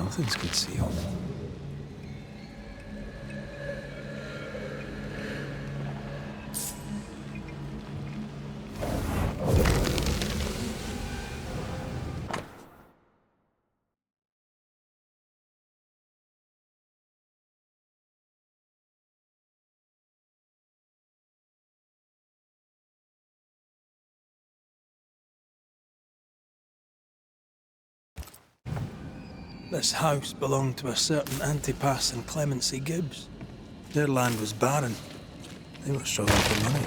Nothing's concealed. This house belonged to a certain Antipas and Clemency Gibbs. Their land was barren. They were struggling for money.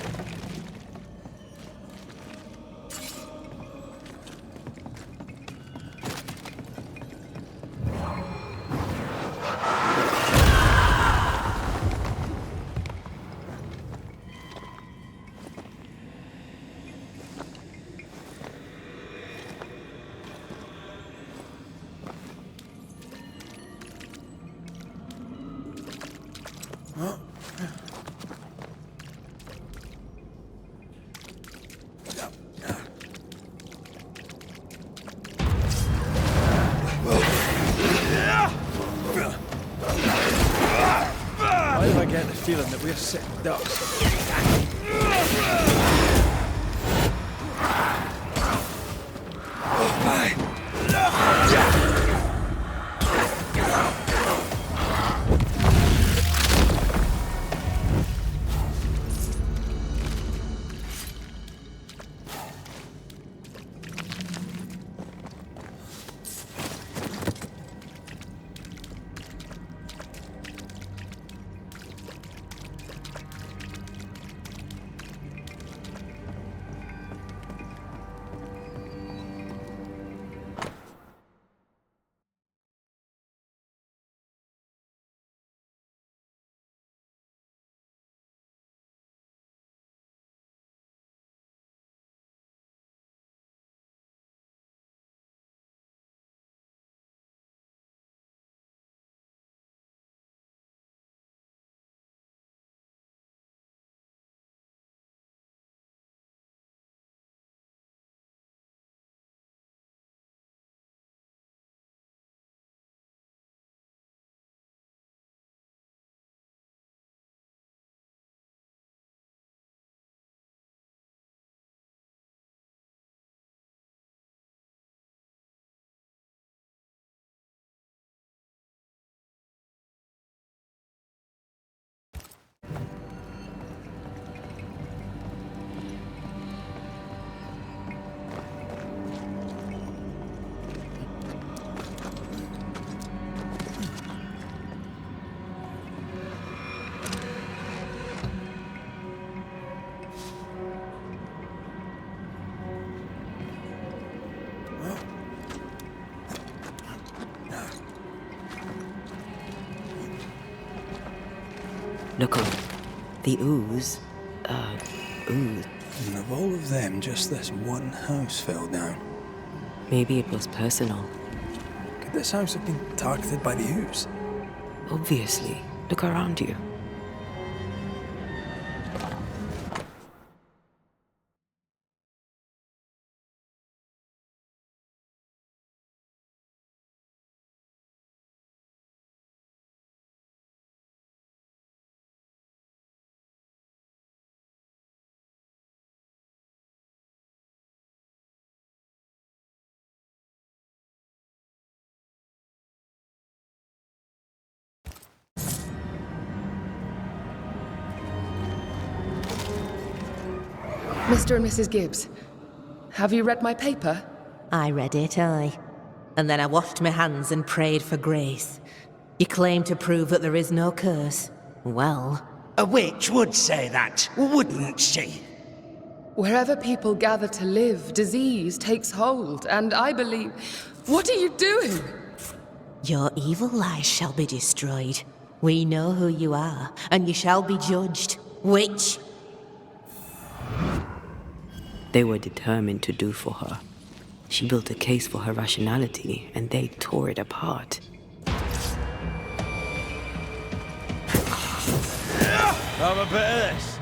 Why do I get the feeling that we're sitting ducks? Look, the ooze. Ooze. And of all of them, just this one house fell down. Maybe it was personal. Could this house have been targeted by the ooze? Obviously. Look around you. Mr. and Mrs. Gibbs, have you read my paper? I read it, aye. And then I washed my hands and prayed for grace. You claim to prove that there is no curse. Well... A witch would say that, wouldn't she? Wherever people gather to live, disease takes hold, and I believe... What are you doing? Your evil lies shall be destroyed. We know who you are, and you shall be judged. Witch! They were determined to do for her. She built a case for her rationality, and they tore it apart. Have a bit of this.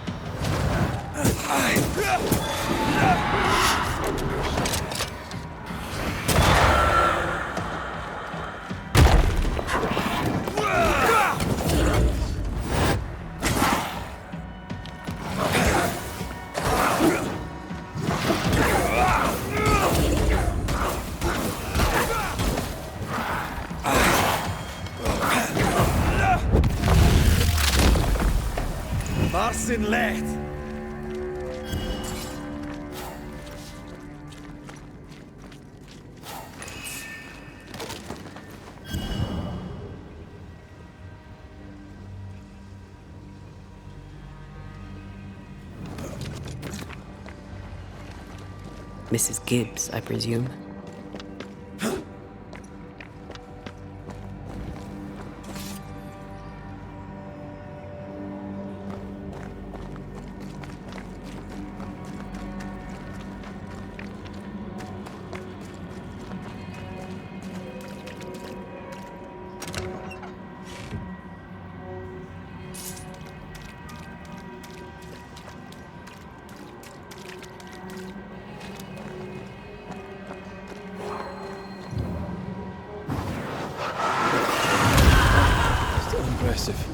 getting late. Mrs. Gibbs, I presume. Impressive.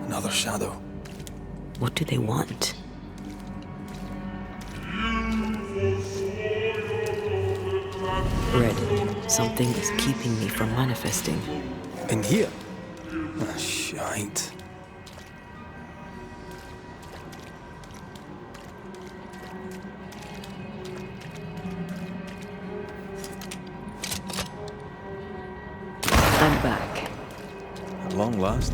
Another shadow. What do they want? Red, something is keeping me from manifesting. In here? Ah, shite. I'm back. At long last.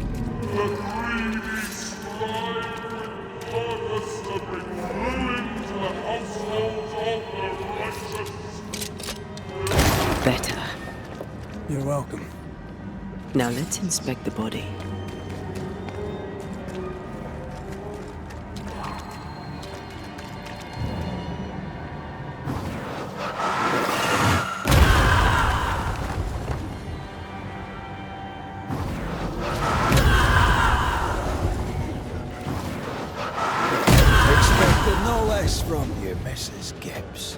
Better. You're welcome. Now let's inspect the body. Expected no less from you, Mrs. Gibbs.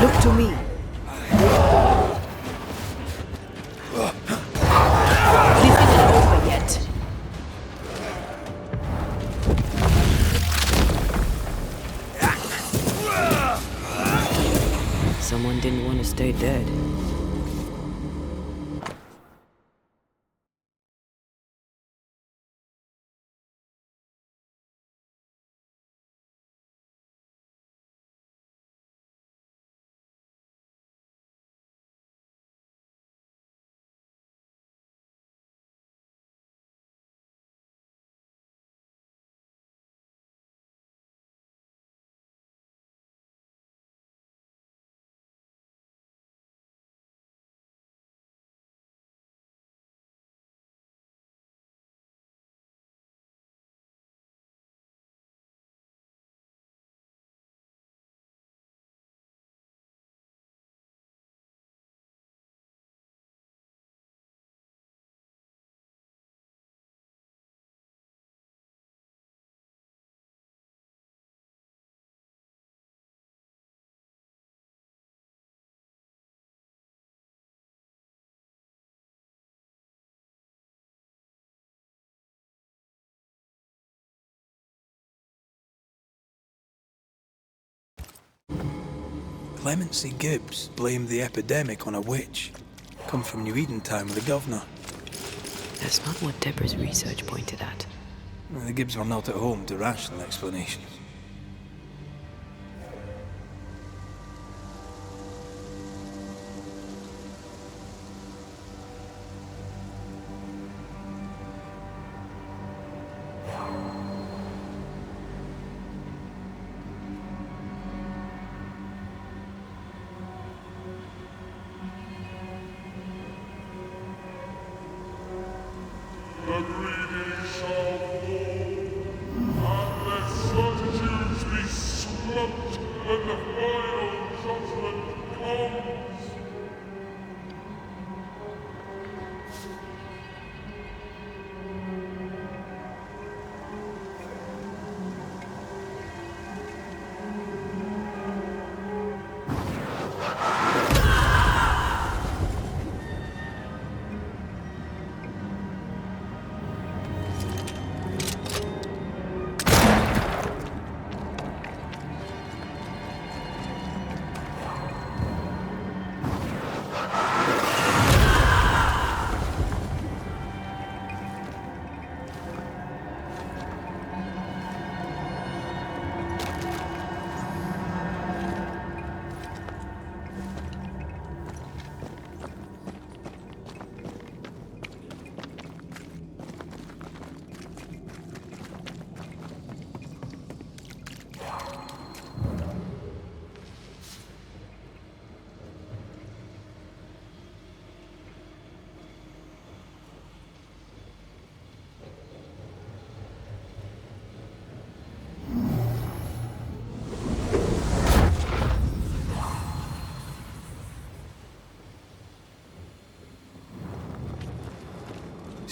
Look to me. This isn't over yet. Someone didn't want to stay dead. Clemency Gibbs blamed the epidemic on a witch. Come from New Eden Town with the governor. That's not what Deborah's research pointed at. The Gibbs were not at home to rational explanations.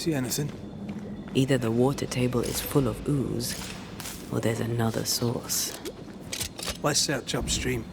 See anything? Either the water table is full of ooze, or there's another source. Let's search upstream.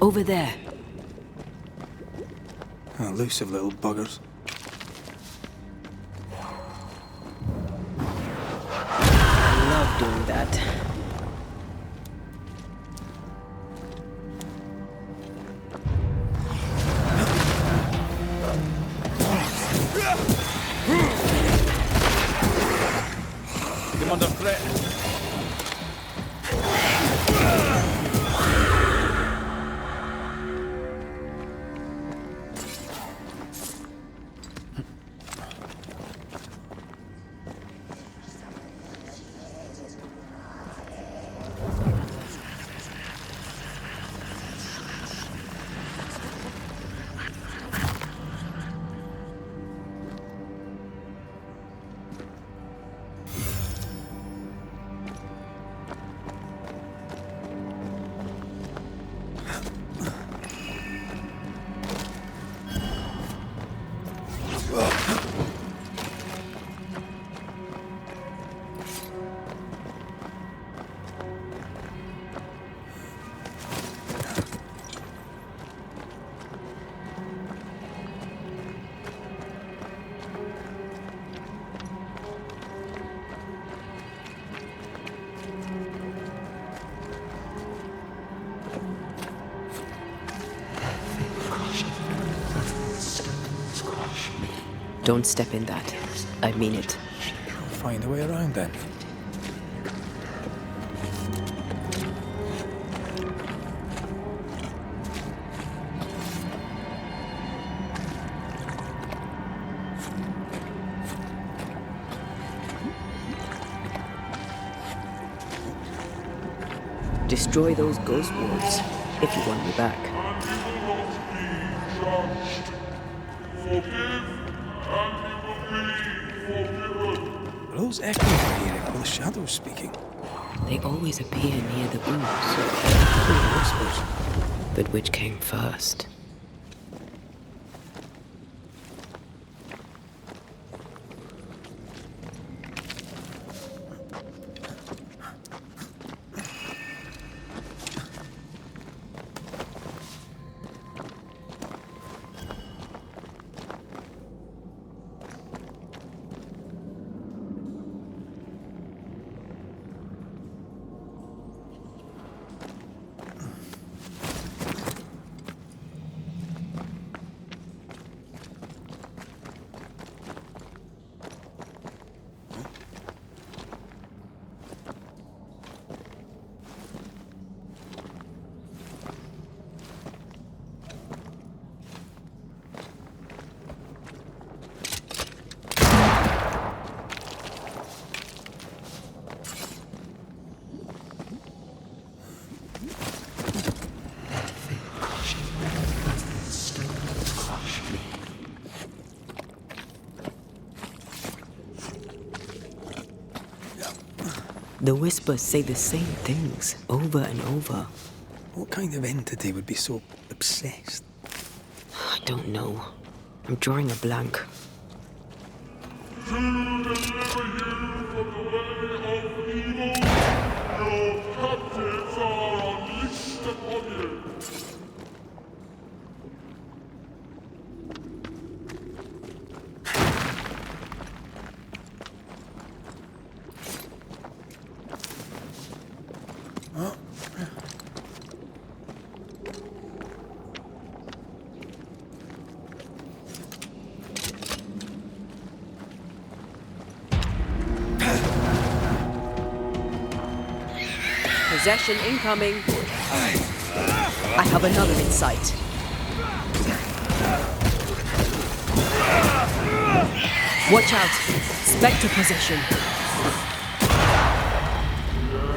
Over there. Elusive little buggers. I love doing that. I'm under threat. Don't step in that. I mean it. Find a way around then. Destroy those ghost walls if you want me back. Are those echoes we're hearing, or the shadows speaking? They always appear near the ooze. Whispers. But which came first? The whispers say the same things over and over. What kind of entity would be so obsessed? I don't know. I'm drawing a blank. To deliver you from the way of evil, your captives are unleashed upon you. Possession incoming. I have another in sight. Watch out! Spectre possession.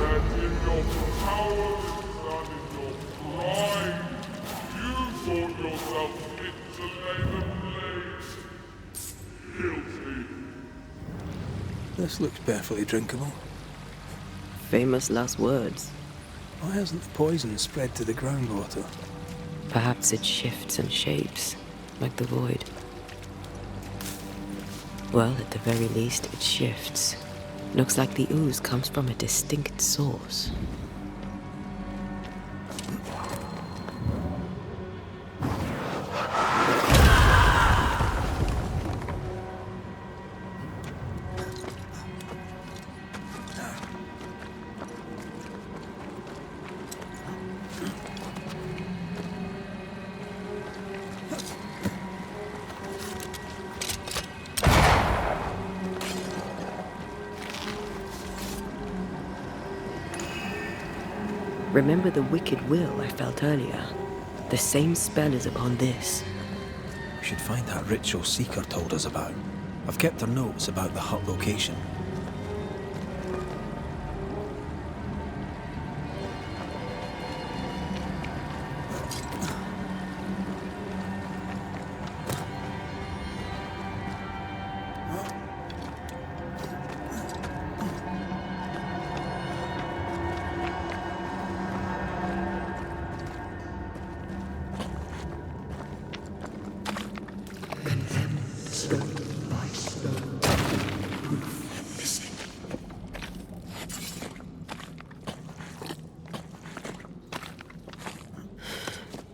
Yet in your cowardice and in your pride, you thought yourself fit to lay the blade. Guilty. This looks perfectly drinkable. Famous last words. Why hasn't the poison spread to the groundwater? Perhaps it shifts and shapes, like the void. Well, at the very least, it shifts. Looks like the ooze comes from a distinct source. Remember the wicked will I felt earlier? The same spell is upon this. We should find that ritual Seeker told us about. I've kept her notes about the hut location.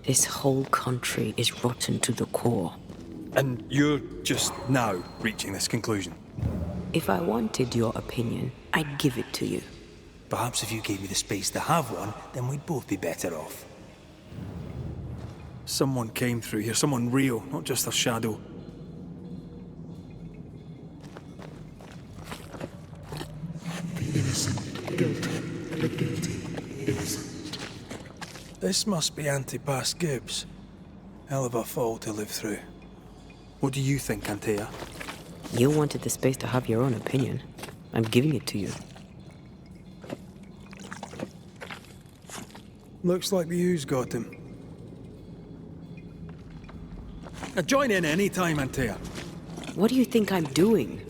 This whole country is rotten to the core. And you're just now reaching this conclusion? If I wanted your opinion, I'd give it to you. Perhaps if you gave me the space to have one, then we'd both be better off. Someone came through here, someone real, not just a shadow. The innocent, guilty, the guilty, innocent. This must be Antipas Gibbs. Hell of a fall to live through. What do you think, Antea? You wanted the space to have your own opinion. I'm giving it to you. Looks like the ooze got him. Now join in any time, Antea. What do you think I'm doing?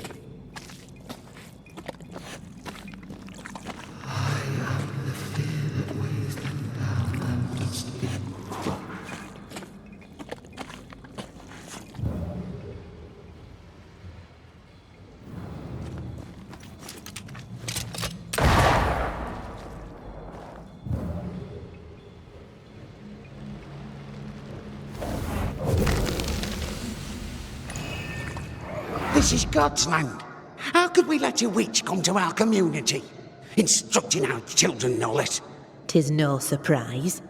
This is God's land. How could we let a witch come to our community? Instructing our children, no less. 'Tis no surprise.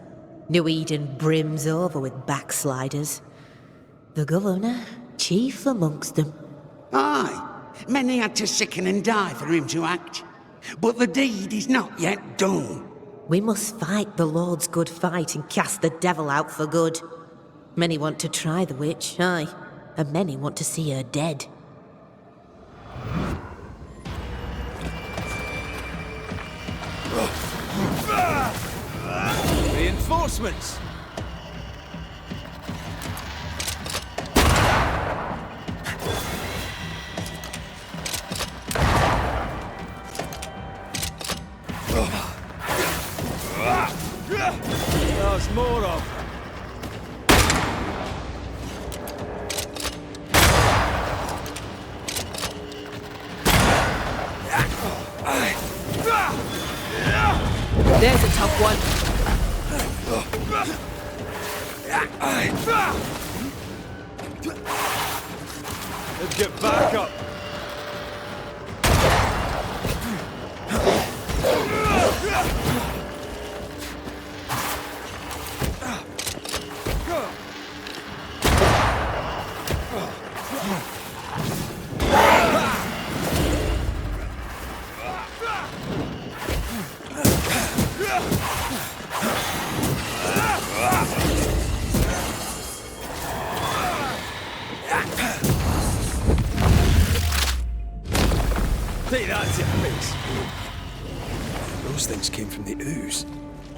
New Eden brims over with backsliders. The governor, chief amongst them. Aye, many had to sicken and die for him to act. But the deed is not yet done. We must fight the Lord's good fight and cast the devil out for good. Many want to try the witch, aye, and many want to see her dead. Reinforcements! There's more of them. There's a tough one. Let's get back up. Take that to your face. Those things came from the ooze.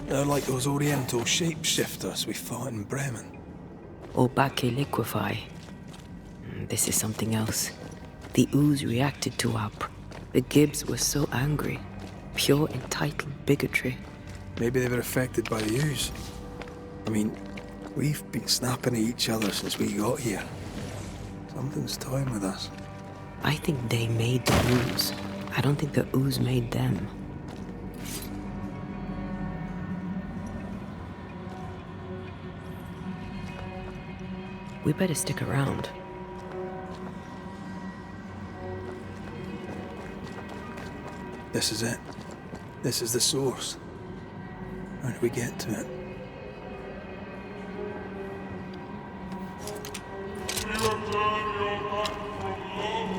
They're like those oriental shapeshifters we fought in Bremen. Or Bacche liquefy. This is something else. The ooze reacted to the Gibbs were so angry. Pure entitled bigotry. Maybe they were affected by the ooze. I mean, we've been snapping at each other since we got here. Something's toying with us. I think they made the ooze. I don't think the ooze made them. We better stick around. This is it. This is the source. How do we get to it? You have turned your back from love,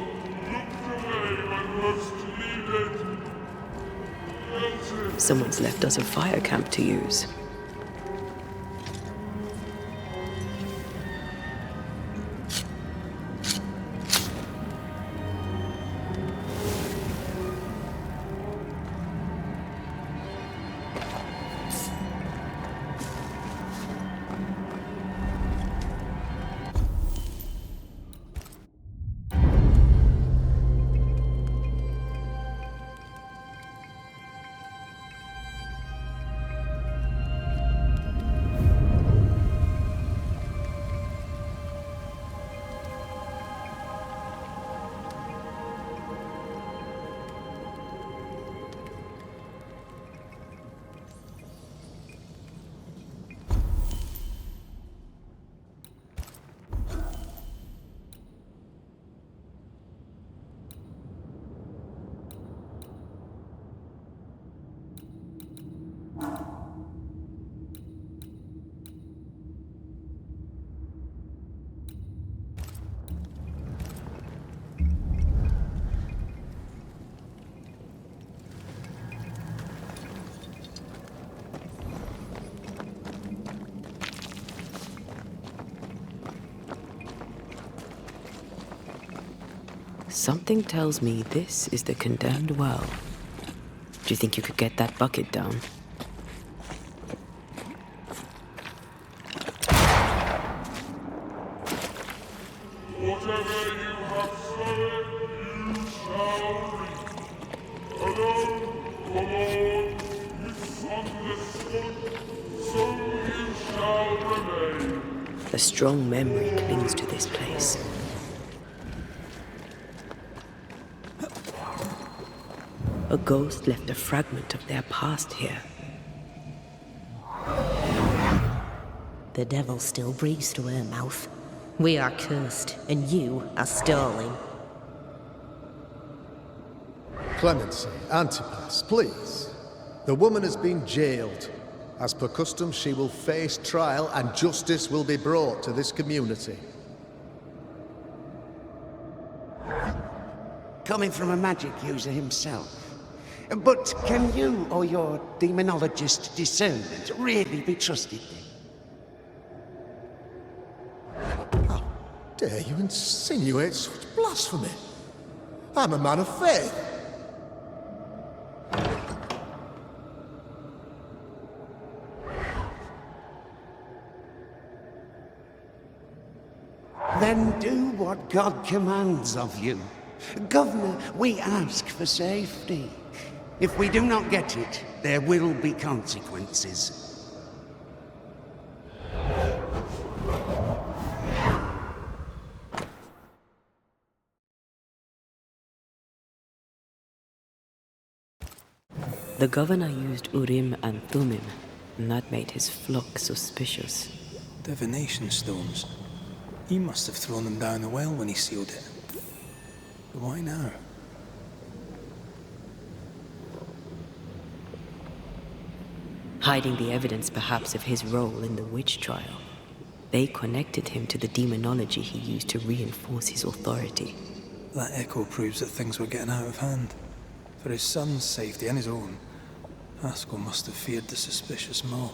looked away when most needed. Guilty. Someone's left us a fire camp to use. Something tells me this is the condemned well. Do you think you could get that bucket down? Whatever you have sown, you shall reap. Alone, forlorn, misunderstood, so you shall remain. A strong memory clings to this place. A ghost left a fragment of their past here. The devil still breathes through her mouth. We are cursed, and you are stalling. Clemency, Antipas, please. The woman has been jailed. As per custom, she will face trial and justice will be brought to this community. Coming from a magic user himself. But can you or your demonologist discernment really be trusted then? How dare you insinuate such blasphemy? I'm a man of faith. Then do what God commands of you. Governor, we ask for safety. If we do not get it, there will be consequences. The governor used Urim and Thummim, and that made his flock suspicious. Divination stones. He must have thrown them down the well when he sealed it. But why now? Hiding the evidence perhaps of his role in the witch trial. They connected him to the demonology he used to reinforce his authority. That echo proves that things were getting out of hand. For his son's safety and his own, Haskell must have feared the suspicious mob.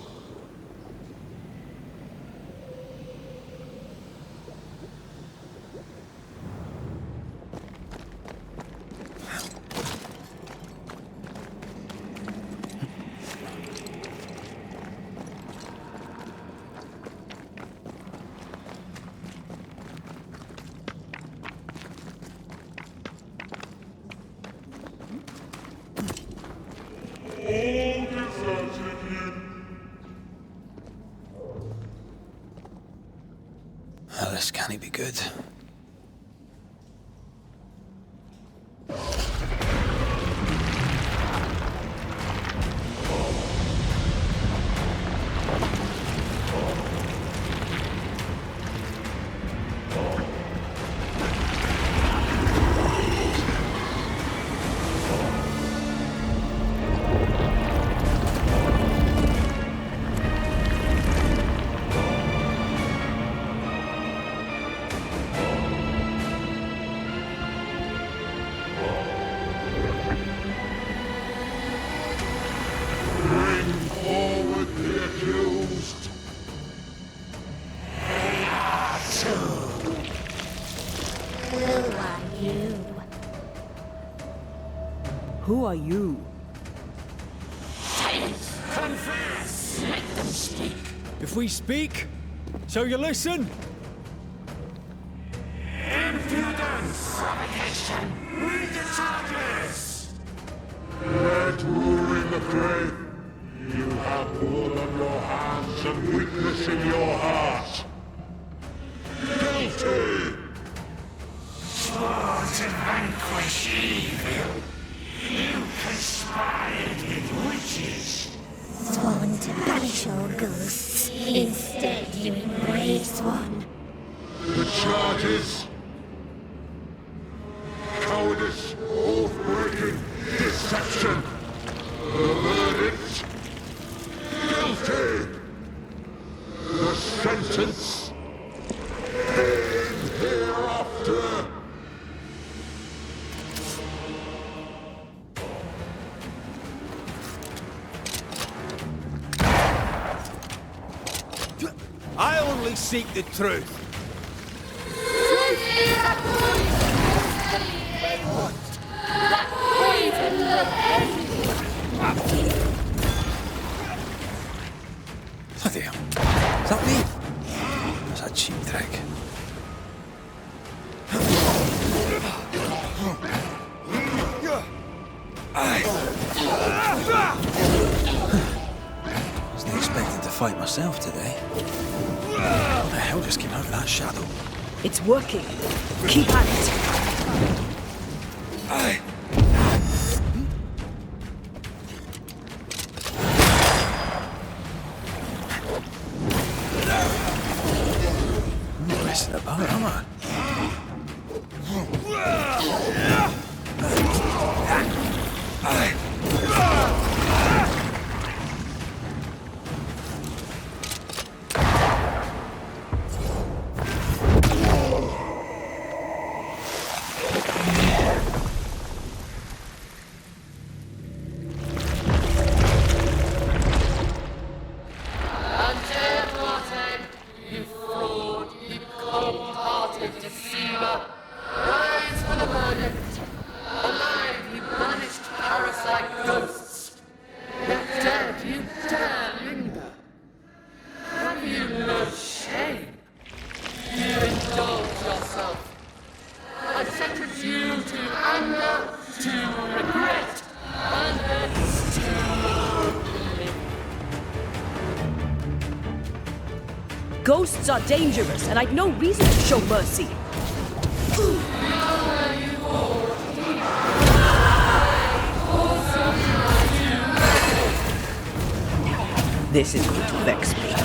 This can't be good. Who are you? Confess! Let them speak! If we speak, shall you listen? Impudence! Provocation! Read the charges! Let Urim the Great. You have blood on your hands and weakness in your heart. Guilty! Swore to vanquish evil. You conspired with witches. Sworn to banish all ghosts. Instead, you embrace one. The charges: cowardice, oath-breaking, deception. The verdict: guilty. The sentence: pain hereafter. I only seek the truth. Truth is a poison they want. That poison will end you. Bloody hell. Is that me? That's a cheap trick. Wasn't expecting to fight myself today. What the hell just came out of that shadow? It's working. Keep at it. I'm not messing about, am I? Ghosts are dangerous, and I'd no reason to show mercy. This is going to vex me.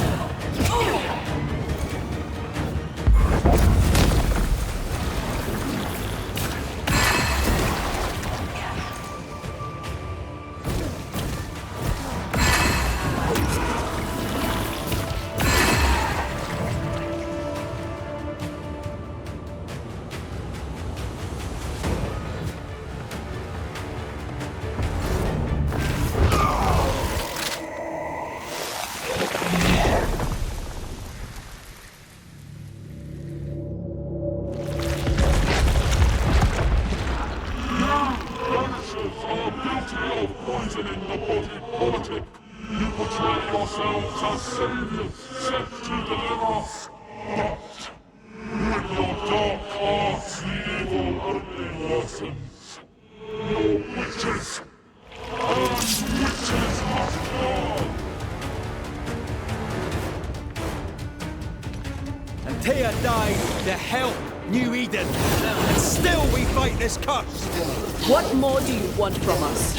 Thea died to help New Eden. And still we fight this curse. What more do you want from us?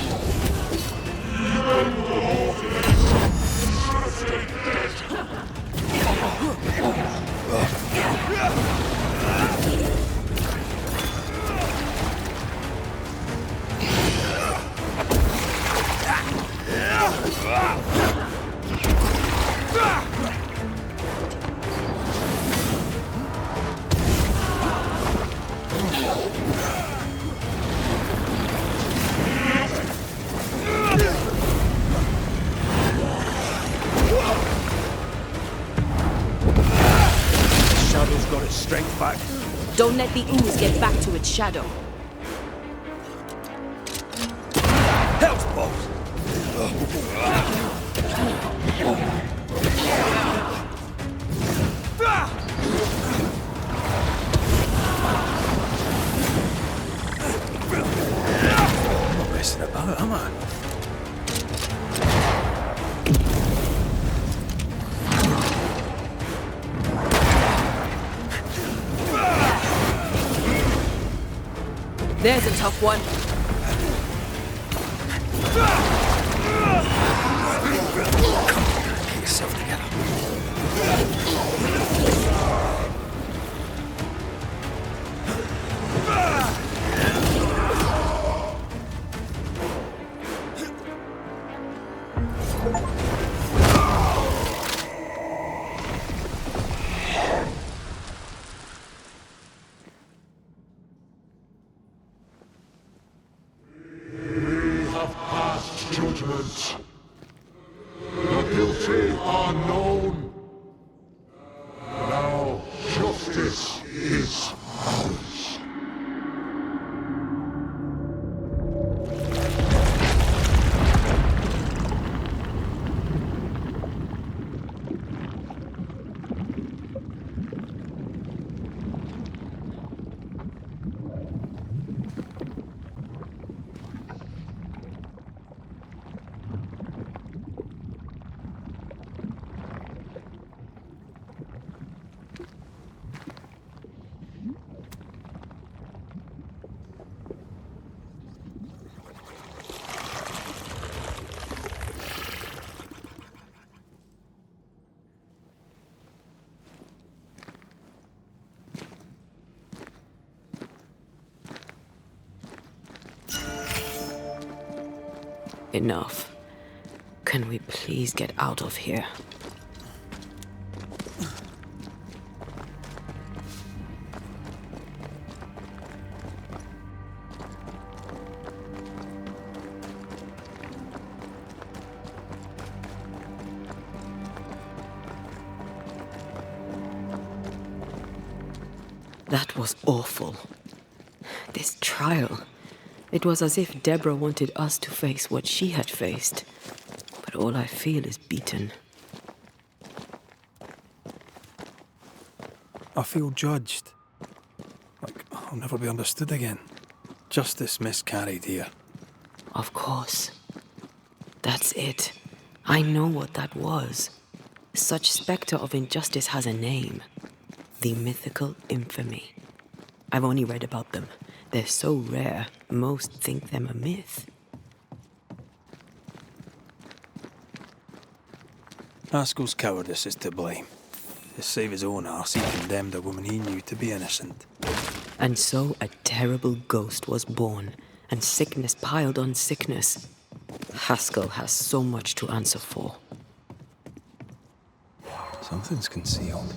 Shadow's got its strength back. Don't let the ooze get back to its shadow. Hell's balls! I'm not messing about, am I? There's a tough one. Get yourself together. Judgment. The guilty are known. Now justice is ours. Enough. Can we please get out of here? That was awful. This trial. It was as if Deborah wanted us to face what she had faced. But all I feel is beaten. I feel judged. Like I'll never be understood again. Justice miscarried here. Of course. That's it. I know what that was. Such spectre of injustice has a name. The mythical infamy. I've only read about them. They're so rare, most think them a myth. Haskell's cowardice is to blame. To save his own arse, he condemned a woman he knew to be innocent. And so a terrible ghost was born, and sickness piled on sickness. Haskell has so much to answer for. Something's concealed.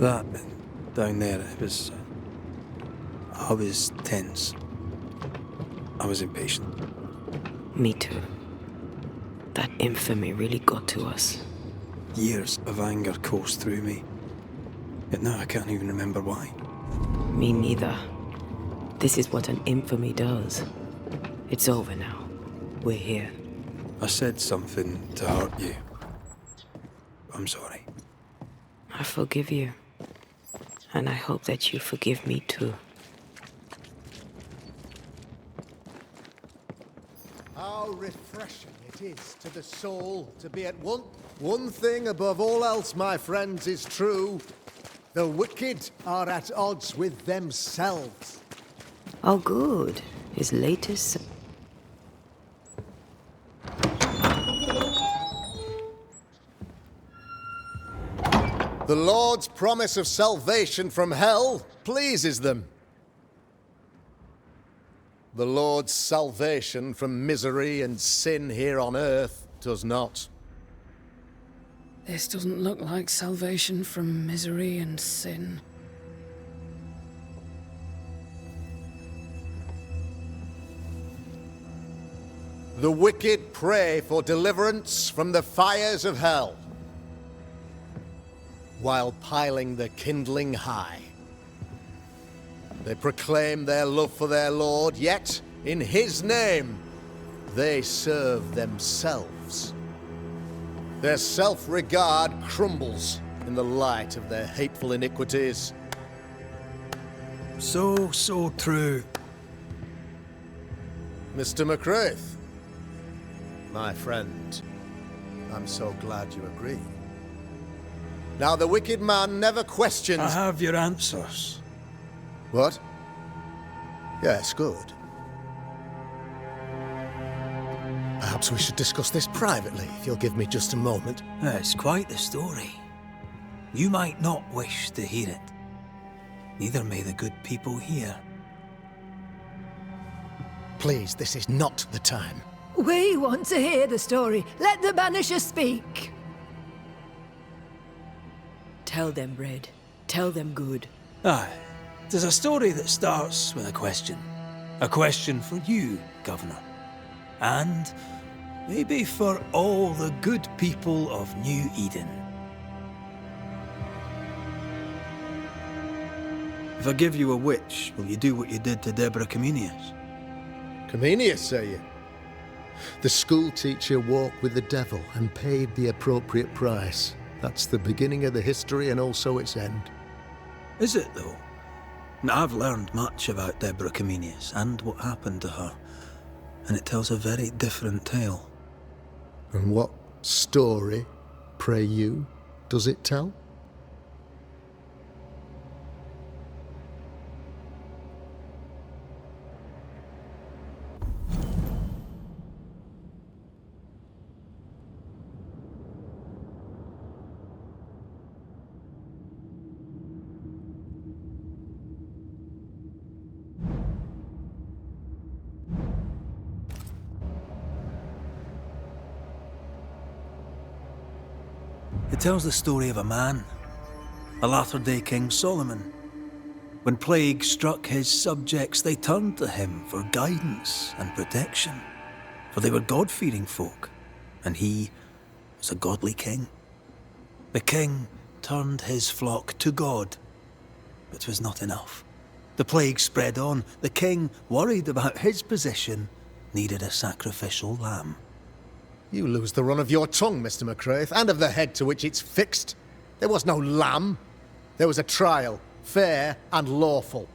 That, down there, it was... I was tense. I was impatient. Me too. That infamy really got to us. Years of anger coursed through me. Yet now I can't even remember why. Me neither. This is what an infamy does. It's over now. We're here. I said something to hurt you. I'm sorry. I forgive you. And I hope that you forgive me too. How refreshing it is to the soul to be at one. One thing above all else, my friends, is true. The wicked are at odds with themselves. Oh, good. His latest... The Lord's promise of salvation from hell pleases them. The Lord's salvation from misery and sin here on earth does not. This doesn't look like salvation from misery and sin. The wicked pray for deliverance from the fires of hell, while piling the kindling high. They proclaim their love for their Lord, yet, in His name, they serve themselves. Their self-regard crumbles in the light of their hateful iniquities. So true. Mr. McCraith, my friend, I'm so glad you agree. Now, the wicked man never questions... I have your answers. What? Yes, good. Perhaps we should discuss this privately, if you'll give me just a moment. It's quite the story. You might not wish to hear it. Neither may the good people here. Please, this is not the time. We want to hear the story. Let the Banisher speak. Tell them, Red. Tell them good. Aye. There's a story that starts with a question. A question for you, Governor. And maybe for all the good people of New Eden. If I give you a witch, will you do what you did to Deborah Comenius? Comenius, say you? The school teacher walked with the devil and paid the appropriate price. That's the beginning of the history and also its end. Is it, though? Now, I've learned much about Deborah Comenius and what happened to her, and it tells a very different tale. And what story, pray you, does it tell? It tells the story of a man, a latter-day King Solomon. When plague struck his subjects, they turned to him for guidance and protection, for they were God-fearing folk, and he was a godly king. The king turned his flock to God, but it was not enough. The plague spread on. The king, worried about his position, needed a sacrificial lamb. You lose the run of your tongue, Mr. McCraith, and of the head to which it's fixed. There was no lamb. There was a trial, fair and lawful.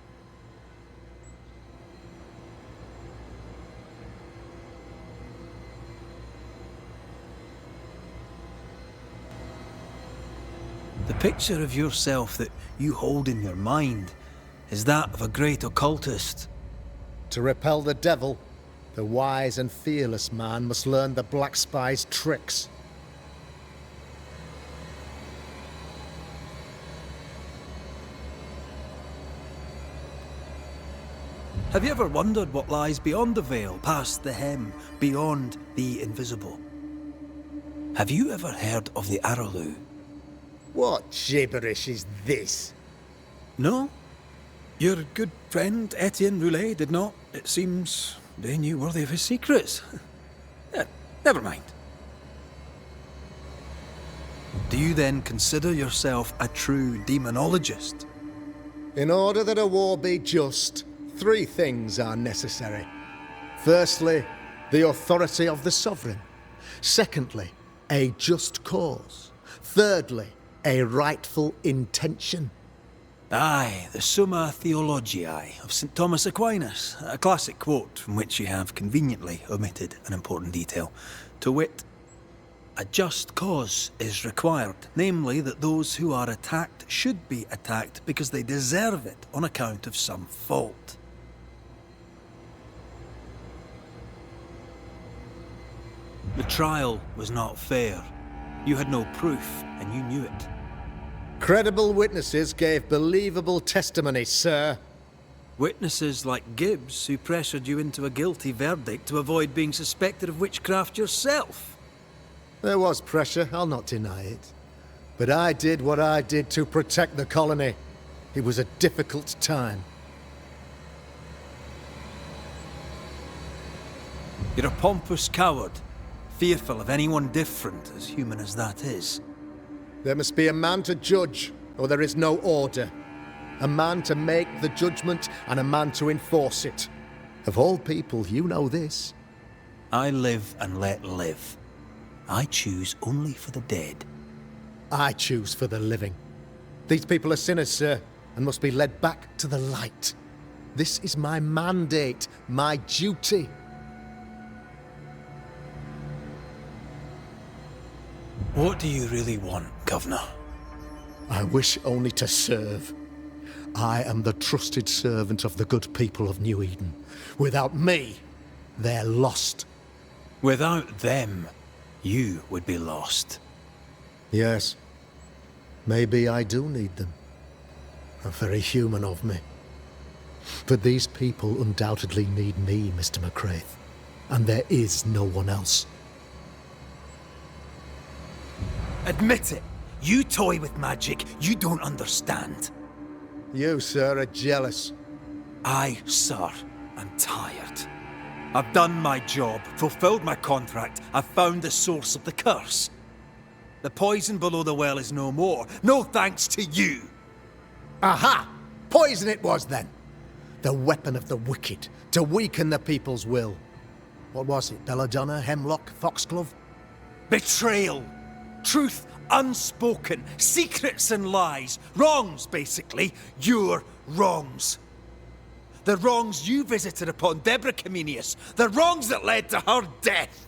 The picture of yourself that you hold in your mind is that of a great occultist. To repel the devil, the wise and fearless man must learn the Black Spy's tricks. Have you ever wondered what lies beyond the veil, past the hem, beyond the invisible? Have you ever heard of the Araloo? What gibberish is this? No? Your good friend Etienne Roulet did not, it seems, deign you worthy of his secrets. Never mind. Do you then consider yourself a true demonologist? In order that a war be just, 3 things are necessary. Firstly, the authority of the sovereign. Secondly, a just cause. Thirdly, a rightful intention. Aye, the Summa Theologiae of St. Thomas Aquinas, a classic quote from which you have conveniently omitted an important detail. To wit, a just cause is required, namely that those who are attacked should be attacked because they deserve it on account of some fault. The trial was not fair. You had no proof, and you knew it. Credible witnesses gave believable testimony, sir. Witnesses like Gibbs, who pressured you into a guilty verdict to avoid being suspected of witchcraft yourself. There was pressure, I'll not deny it. But I did what I did to protect the colony. It was a difficult time. You're a pompous coward, fearful of anyone different, as human as that is. There must be a man to judge, or there is no order. A man to make the judgment, and a man to enforce it. Of all people, you know this. I live and let live. I choose only for the dead. I choose for the living. These people are sinners, sir, and must be led back to the light. This is my mandate, my duty. What do you really want, Governor? I wish only to serve. I am the trusted servant of the good people of New Eden. Without me, they're lost. Without them, you would be lost. Yes. Maybe I do need them. Very human of me. But these people undoubtedly need me, Mr. McCraith. And there is no one else. Admit it. You toy with magic you don't understand. You, sir, are jealous. I, sir, am tired. I've done my job, fulfilled my contract, I've found the source of the curse. The poison below the well is no more, no thanks to you. Aha! Poison it was then. The weapon of the wicked, to weaken the people's will. What was it, belladonna, hemlock, foxglove? Betrayal. Truth unspoken, secrets and lies. Wrongs, basically. Your wrongs. The wrongs you visited upon Deborah Comenius. The wrongs that led to her death.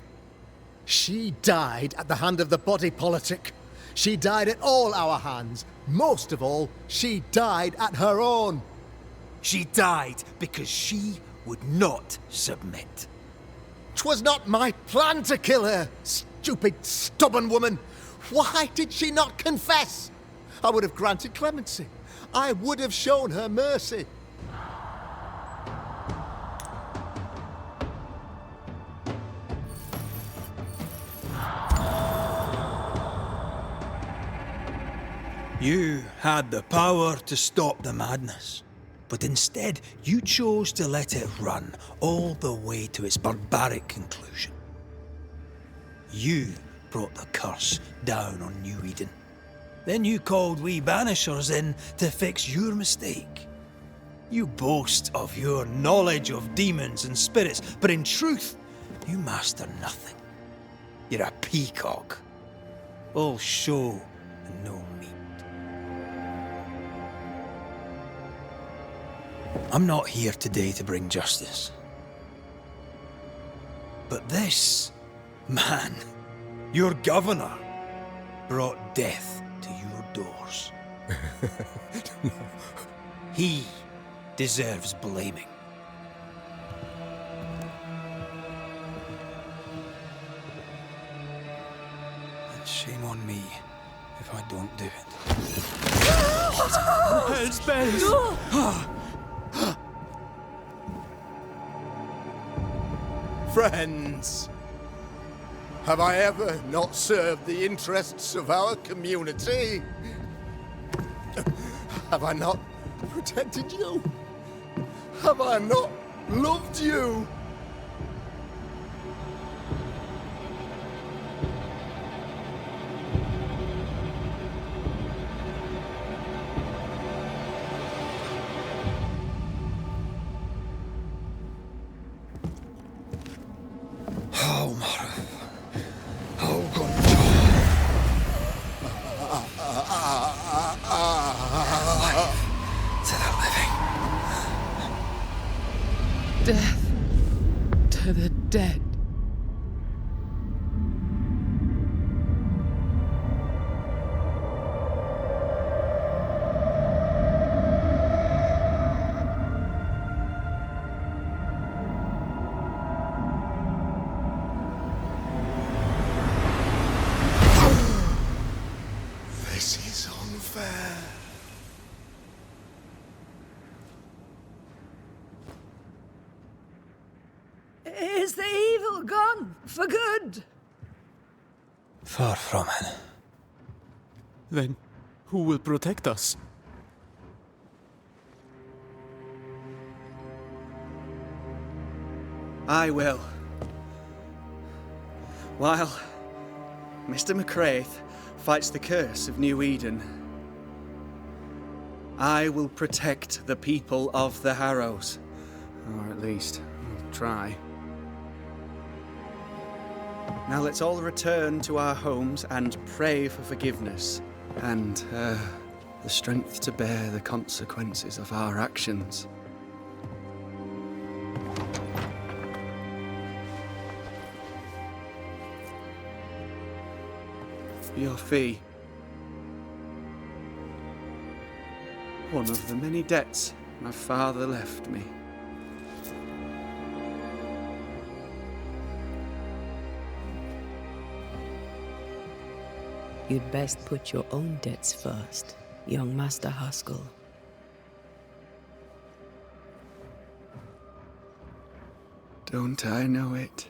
She died at the hand of the body politic. She died at all our hands. Most of all, she died at her own. She died because she would not submit. 'Twas not my plan to kill her, stupid, stubborn woman. Why did she not confess? I would have granted clemency. I would have shown her mercy. You had the power to stop the madness, but instead you chose to let it run all the way to its barbaric conclusion. You brought the curse down on New Eden. Then you called we Banishers in to fix your mistake. You boast of your knowledge of demons and spirits, but in truth, you master nothing. You're a peacock. All show and no meat. I'm not here today to bring justice. But this man, your governor, brought death to your doors. He deserves blaming. And shame on me if I don't do it. Hell's bells! Friends, Have I ever not served the interests of our community? Have I not protected you? Have I not loved you? Oh, Mara. Oh, God. To the living. Death to the dead. This is unfair. Is the evil gone for good? Far from it. Then who will protect us? I will. While Mr. McCraith fights the curse of New Eden, I will protect the people of the Harrows. Or at least, I'll try. Now let's all return to our homes and pray for forgiveness and the strength to bear the consequences of our actions. Your fee. One of the many debts my father left me. You'd best put your own debts first, young Master Haskell. Don't I know it?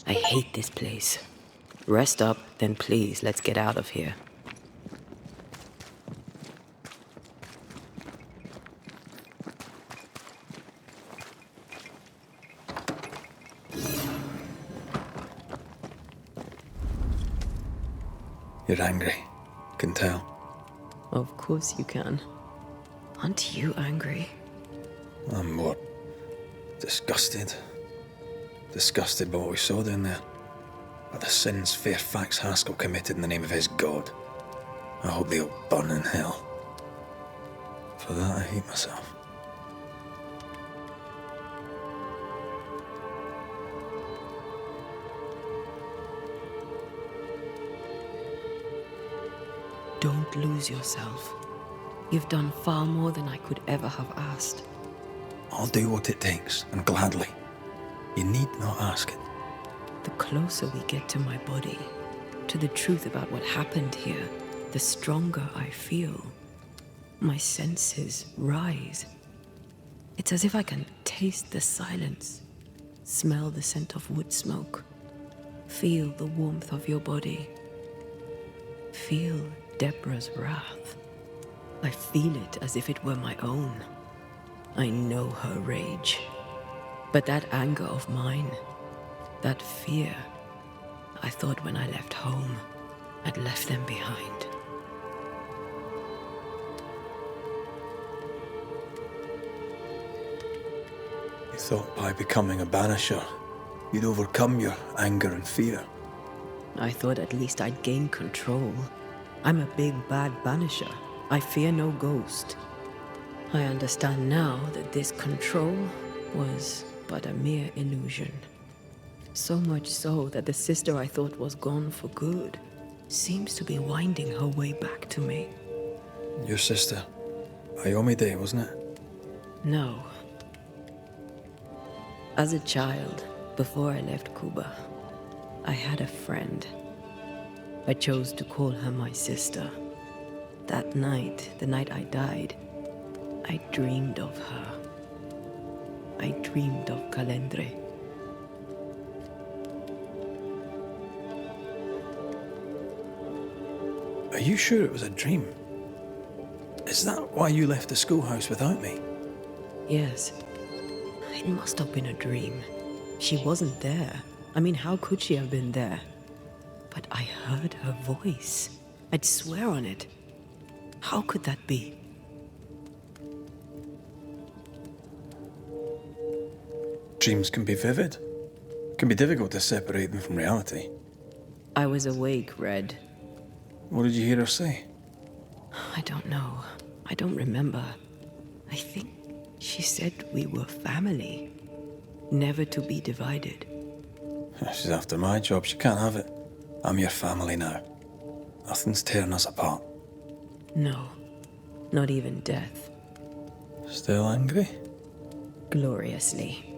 I hate this place. Rest up, then please, let's get out of here. You're angry. Can tell. Of course you can. Aren't you angry? I'm more disgusted. Disgusted by what we saw down there. By the sins Fairfax Haskell committed in the name of his god. I hope they'll burn in hell. For that I hate myself. Don't lose yourself. You've done far more than I could ever have asked. I'll do what it takes, and gladly. You need not ask it. The closer we get to my body, to the truth about what happened here, the stronger I feel. My senses rise. It's as if I can taste the silence, smell the scent of wood smoke, feel the warmth of your body, feel Deborah's wrath. I feel it as if it were my own. I know her rage. But that anger of mine, that fear, I thought when I left home, I'd left them behind. You thought by becoming a banisher, you'd overcome your anger and fear. I thought at least I'd gain control. I'm a big bad banisher. I fear no ghost. I understand now that this control was but a mere illusion. So much so that the sister I thought was gone for good seems to be winding her way back to me. Your sister. Ayomide, wasn't it? No. As a child, before I left Cuba, I had a friend. I chose to call her my sister. That night, the night I died, I dreamed of her. I dreamed of Calendre. Are you sure it was a dream? Is that why you left the schoolhouse without me? Yes. It must have been a dream. She wasn't there. I mean, how could she have been there? But I heard her voice. I'd swear on it. How could that be? Dreams can be vivid. It can be difficult to separate them from reality. I was awake, Red. What did you hear her say? I don't know. I don't remember. I think she said we were family. Never to be divided. She's after my job. She can't have it. I'm your family now. Nothing's tearing us apart. No. Not even death. Still angry? Gloriously.